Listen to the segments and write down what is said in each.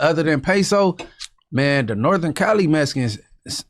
Other than Peso, man, the Northern Cali Mexicans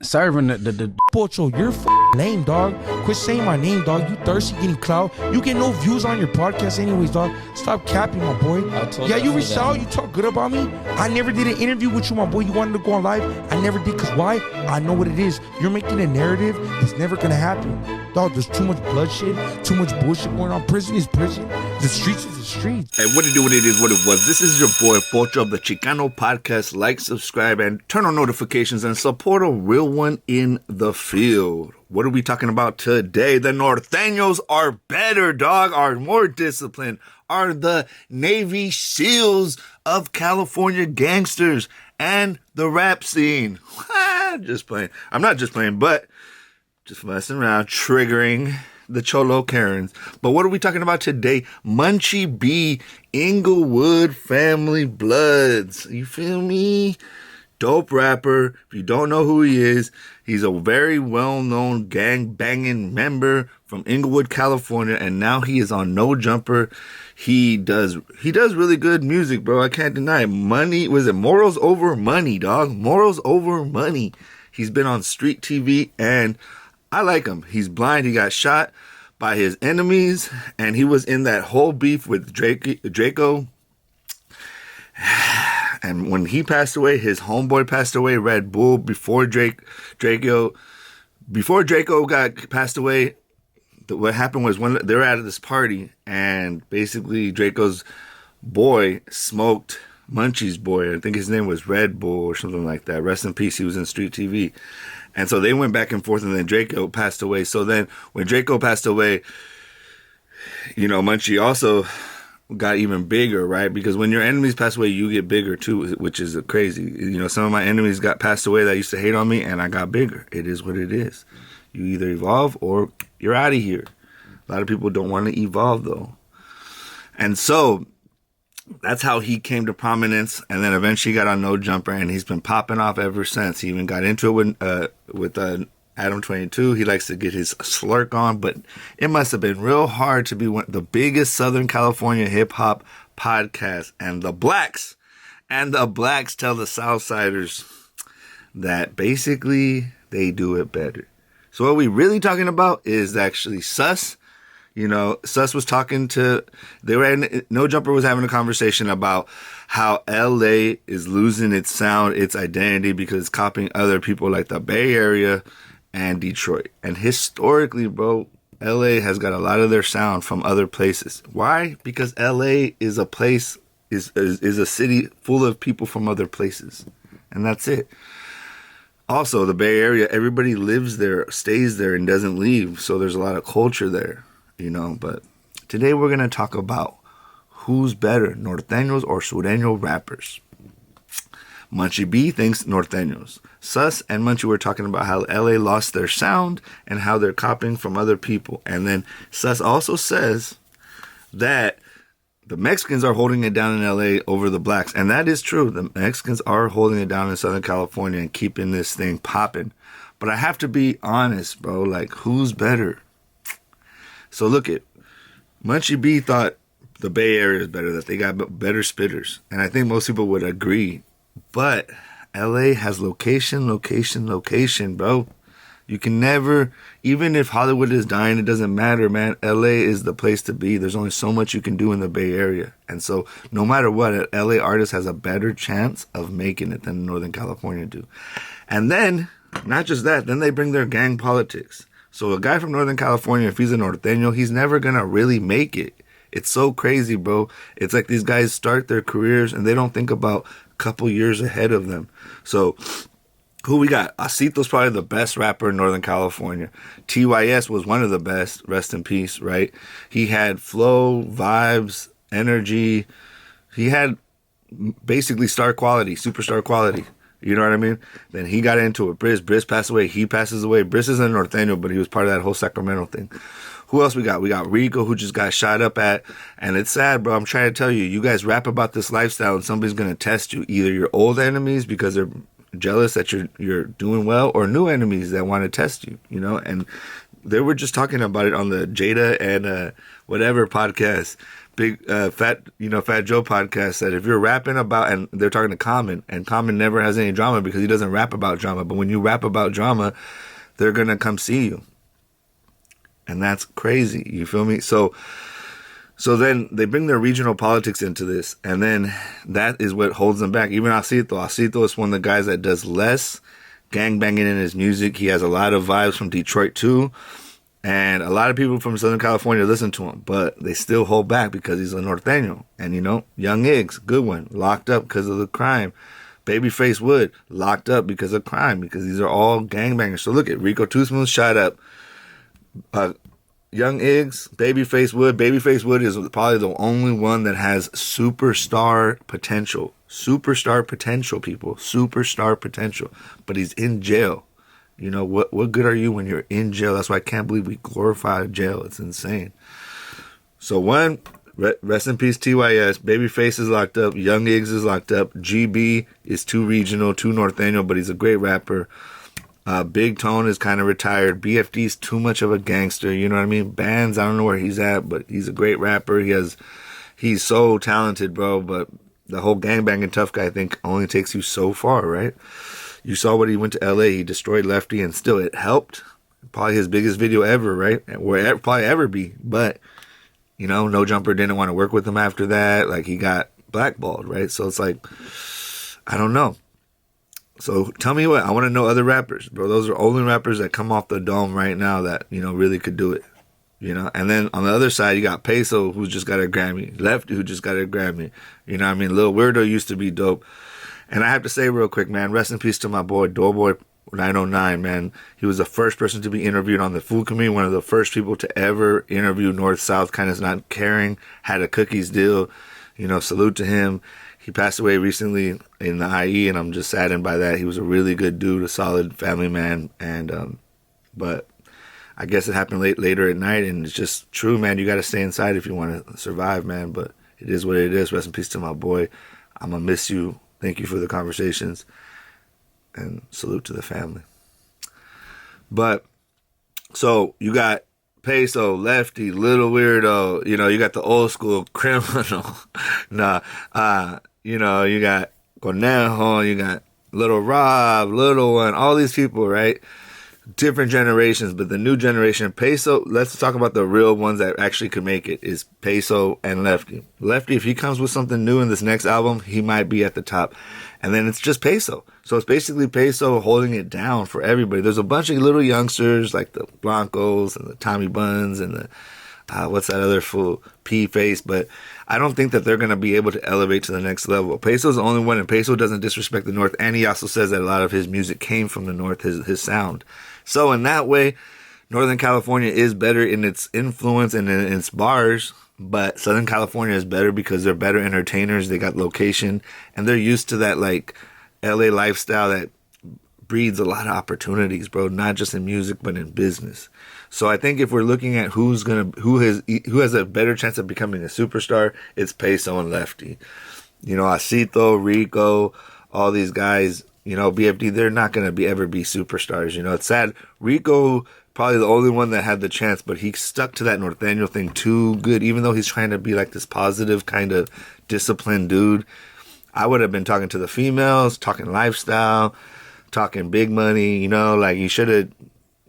serving the Pocho, you're lame, dog. Quit saying my name, dog. You thirsty getting clout. You get no views on your podcast anyways, dog. Stop capping, my boy. Yeah, you reached out. You talk good about me. I never did an interview with you, my boy. You wanted to go on live. I never did, because why? I know what it is. You're making a narrative that's never going to happen. Dog, there's too much bloodshed, too much bullshit going on. Prison is prison. The streets is the streets. Hey, what it do, what it is, what it was. This is your boy, Pocho of the Chicano Podcast. Like, subscribe, and turn on notifications and support a real one in the field. What are we talking about today? The Nortenos are better, dog, are more disciplined, are the Navy SEALs of California gangsters and the rap scene. Just playing. I'm not just playing, but just messing around, triggering the Cholo Karens. But what are we talking about today? Munchie B, Inglewood family bloods. You feel me? Dope rapper. If you don't know who he is, he's a very well-known gang-banging member from Inglewood, California, and now he is on No Jumper. He does really good music, bro. I can't deny it. Money, was it Morals Over Money, dog? Morals Over Money. He's been on street TV, and I like him. He's blind. He got shot by his enemies, and he was in that whole beef with Draco. And when he passed away, his homeboy passed away, Red Bull, before Draco got passed away. What happened was, when they were at this party, and basically Draco's boy smoked Munchie's boy. I think his name was Red Bull or something like that. Rest in peace. He was in street TV. And so they went back and forth, and then Draco passed away. So then when Draco passed away, you know, Munchie also got even bigger, right? Because when your enemies pass away, you get bigger too, which is crazy. You know, some of my enemies got passed away that used to hate on me, and I got bigger. It is what it is. You either evolve or you're out of here. A lot of people don't want to evolve, though. And so that's how he came to prominence, and then eventually got on No Jumper, and he's been popping off ever since. He even got into it with Adam 22. He likes to get his slurk on, but it must have been real hard to be the biggest Southern California hip-hop podcast. And the blacks tell the Southsiders that basically they do it better. So what we really talking about is actually Sus. You know, Sus was talking to, No Jumper was having a conversation about how LA is losing its sound, its identity, because it's copying other people like the Bay Area and Detroit. And historically, bro, LA has got a lot of their sound from other places. Why? Because LA is a place, is a city full of people from other places. And that's it. Also, the Bay Area, everybody lives there, stays there, and doesn't leave. So there's a lot of culture there, you know. But today we're going to talk about who's better, Nortenos or Sureno rappers. Munchie B thinks Nortenos. Sus and Munchie were talking about how LA lost their sound and how they're copying from other people. And then Sus also says that the Mexicans are holding it down in LA over the blacks. And that is true. The Mexicans are holding it down in Southern California and keeping this thing popping. But I have to be honest, bro. Like, who's better? So look at Munchie B thought the Bay Area is better, that they got better spitters. And I think most people would agree. But LA has location, bro. You can never, even if Hollywood is dying, it doesn't matter, man. LA is the place to be. There's only so much you can do in the Bay Area. And so no matter what, an LA artist has a better chance of making it than Northern California do. And then, not just that, then they bring their gang politics. So a guy from Northern California, if he's a Norteño, he's never going to really make it. It's so crazy, bro. It's like these guys start their careers and they don't think about a couple years ahead of them. So who we got? Asito's probably the best rapper in Northern California. TYS was one of the best. Rest in peace, right? He had flow, vibes, energy. He had basically star quality, superstar quality. You know what I mean? Then he got into it. Briz passed away. He passes away. Briz isn't a Norteño, but he was part of that whole Sacramento thing. Who else we got? We got Rico, who just got shot up at. And it's sad, bro. I'm trying to tell you, you guys rap about this lifestyle and somebody's going to test you. Either your old enemies because they're jealous that you're doing well, or new enemies that want to test you, you know? And they were just talking about it on the Jada and whatever podcast. Big Fat Joe podcast said if you're rapping about, and they're talking to Common, and Common never has any drama because he doesn't rap about drama. But when you rap about drama, they're gonna come see you, and that's crazy. You feel me? So then they bring their regional politics into this, and then that is what holds them back. Even Asito is one of the guys that does less gangbanging in his music. He has a lot of vibes from Detroit too. And a lot of people from Southern California listen to him, but they still hold back because he's a Norteño. And, Young Iggs, good one, locked up because of the crime. Babyface Wood, locked up because of crime, because these are all gangbangers. So look at Rico Too Smooth, shot up. Young Iggs, Babyface Wood. Babyface Wood is probably the only one that has superstar potential. Superstar potential, people. Superstar potential. But he's in jail. What good are you when you're in jail? That's why I can't believe we glorify jail. It's insane. So one, rest in peace TYS. Babyface is locked up. Young Iggs is locked up. GB is too regional, too Norteño, but he's a great rapper. Big Tone is kind of retired. BFD's too much of a gangster. You know what I mean? Bands, I don't know where he's at, but he's a great rapper. He's so talented, bro. But the whole gangbanging tough guy thing only takes you so far, right? You saw what he went to LA. He destroyed Lefty, and still it helped. Probably his biggest video ever, right? Or probably ever be. But, No Jumper didn't want to work with him after that. Like, he got blackballed, right? So it's like, I don't know. So tell me what. I want to know other rappers, bro. Those are only rappers that come off the dome right now that, really could do it. And then on the other side, you got Peso, who just got a Grammy. Lefty, who just got a Grammy. You know what I mean? Lil Weirdo used to be dope. And I have to say real quick, man, rest in peace to my boy, Doughboy 909, man. He was the first person to be interviewed on the Food Committee, one of the first people to ever interview North-South, kind of not caring, had a cookies deal. Salute to him. He passed away recently in the IE, and I'm just saddened by that. He was a really good dude, a solid family man. And but I guess it happened later at night, and it's just true, man. You got to stay inside if you want to survive, man. But it is what it is. Rest in peace to my boy. I'm going to miss you. Thank you for the conversations, and salute to the family. But, so, you got Peso, Lefty, Little Weirdo, you got the old school criminal. You got Conejo, you got Little Rob, Little One, all these people, right? Different generations, but the new generation, Peso, let's talk about the real ones that actually could make it, is Peso and Lefty. Lefty, if he comes with something new in this next album, he might be at the top. And then it's just Peso. So it's basically Peso holding it down for everybody. There's a bunch of little youngsters like the Blancos and the Tommy Buns and the, what's that other fool, P-Face, but I don't think that they're going to be able to elevate to the next level. Peso's the only one, and Peso doesn't disrespect the North, and he also says that a lot of his music came from the North, his sound. So in that way, Northern California is better in its influence and in its bars, but Southern California is better because they're better entertainers. They got location, and they're used to that like LA lifestyle that breeds a lot of opportunities, bro. Not just in music, but in business. So I think if we're looking at who has a better chance of becoming a superstar, it's Peso and Lefty. Asito, Rico, all these guys. BFD, they're not going to ever be superstars. It's sad. Rico, probably the only one that had the chance, but he stuck to that Norteño thing too good, even though he's trying to be like this positive kind of disciplined dude. I would have been talking to the females, talking lifestyle, talking big money, like you should have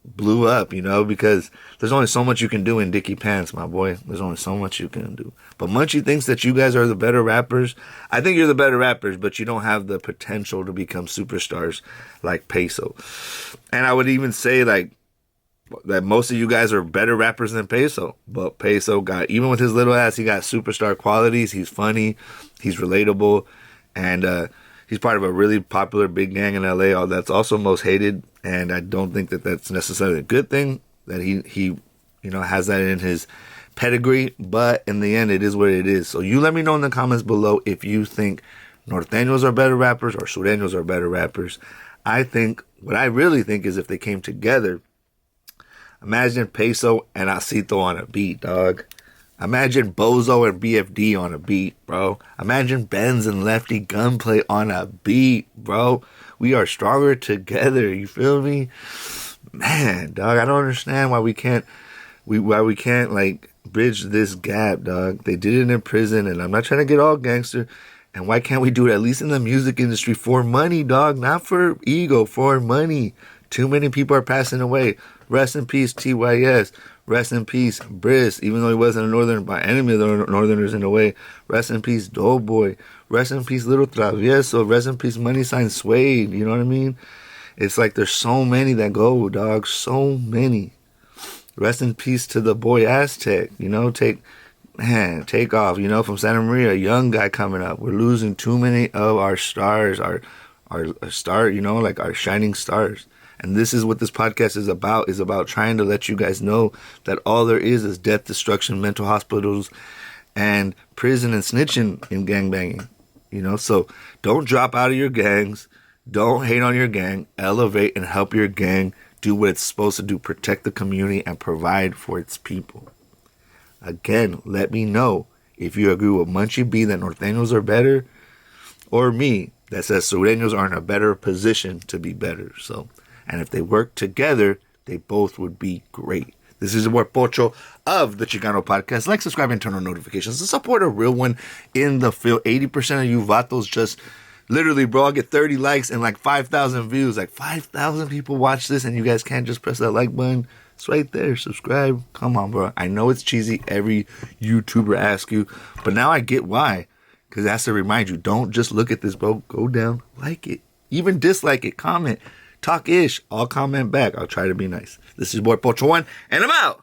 blew up, because there's only so much you can do in Dickie Pants, my boy. There's only so much you can do. But Munchie thinks that you guys are the better rappers. I think you're the better rappers, but you don't have the potential to become superstars like Peso. And I would even say like that most of you guys are better rappers than Peso. But Peso got, even with his little ass, he got superstar qualities. He's funny. He's relatable. And he's part of a really popular big gang in LA that's also most hated. And I don't think that that's necessarily a good thing that he has that in his pedigree. But in the end, it is what it is. So you let me know in the comments below if you think Norteños are better rappers or Surenos are better rappers. What I really think is if they came together, imagine Peso and Asito on a beat, dog. Imagine Bozo and BFD on a beat, bro. Imagine Benz and Lefty gunplay on a beat, bro. We are stronger together. You feel me? Man, dog, I don't understand why we can't like bridge this gap, dog. They did it in prison, and I'm not trying to get all gangster. And why can't we do it at least in the music industry for money, dog? Not for ego, for money. Too many people are passing away. Rest in peace, TYS. Rest in peace, Briss. Even though he wasn't a northern, by enemy of the northerners in a way. Rest in peace, Doughboy. Rest in peace, Little Travieso. Rest in peace, Money Sign Suede. You know what I mean? It's like there's so many that go, dog. So many. Rest in peace to the boy Aztec. You know, take off. You know, from Santa Maria, a young guy coming up. We're losing too many of our stars, our star. You know, like our shining stars. And this is what this podcast is about trying to let you guys know that all there is death, destruction, mental hospitals, and prison and snitching in gangbanging. You know, so don't drop out of your gangs. Don't hate on your gang. Elevate and help your gang do what it's supposed to do. Protect the community and provide for its people. Again, let me know if you agree with Munchie B that Nortenos are better, or me that says Surenos are in a better position to be better. So, and if they work together, they both would be great. This is your boy Pocho of the Chicano Podcast. Like, subscribe, and turn on notifications to support a real one in the field. 80% of you vatos just literally, bro, I'll get 30 likes and like 5,000 views. Like 5,000 people watch this, and you guys can't just press that like button. It's right there. Subscribe. Come on, bro. I know it's cheesy. Every YouTuber asks you, but now I get why. Because it has to remind you, don't just look at this, bro. Go down, like it. Even dislike it. Comment. Talk ish. I'll comment back. I'll try to be nice. This is your boy Pocho 1, and I'm out.